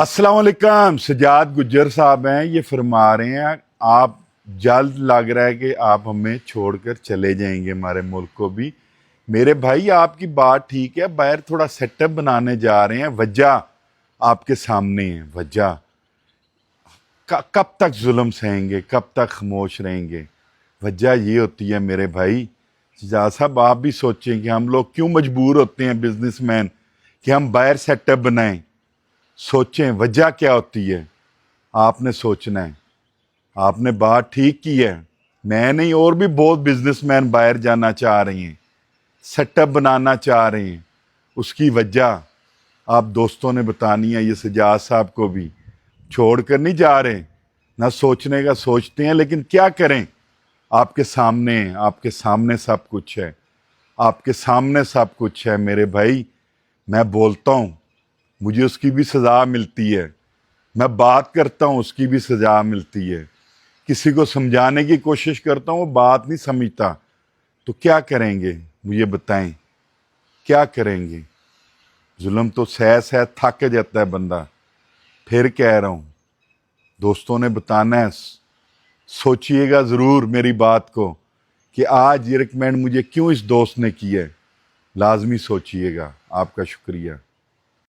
अस्सलाम वालेकुम। सजाद गुज्जर साहब हैं, ये फरमा रहे हैं आप जल्द लग रहा है कि आप हमें छोड़कर चले जाएंगे हमारे मुल्क को भी। मेरे भाई आपकी बात ठीक है, बाहर थोड़ा सेटअप बनाने जा रहे हैं। वजह आपके सामने है। वजह कब तक जुल्म सहेंगे, कब तक खामोश रहेंगे? वजह ये होती है मेरे भाई। सजाद साहब आप भी सोचें कि हम लोग क्यों मजबूर होते हैं बिजनेसमैन कि हम बाहर सेटअप बनाएं। सोचें वजह क्या होती है, आपने सोचना है। आपने बात ठीक की है, मैं नहीं और भी बहुत बिजनेसमैन बाहर जाना चाह रहे हैं, सेटअप बनाना चाह रहे हैं। उसकी वजह आप दोस्तों ने बतानी है। ये सजाद साहब को भी छोड़ कर नहीं जा रहे, ना सोचने का सोचते हैं, लेकिन क्या करें। आपके सामने है, आपके सामने सब कुछ है, आपके सामने सब कुछ है मेरे भाई। मैं बोलता हूँ मुझे उसकी भी सज़ा मिलती है, मैं बात करता हूँ उसकी भी सज़ा मिलती है। किसी को समझाने की कोशिश करता हूँ वो बात नहीं समझता, तो क्या करेंगे मुझे बताएं, क्या करेंगे? जुल्म तो सह थक जाता है बंदा। फिर कह रहा हूँ दोस्तों ने बताना है, सोचिएगा ज़रूर मेरी बात को कि आज ये रिकमेंड मुझे क्यों इस दोस्त ने की है। लाजमी सोचिएगा। आपका शुक्रिया।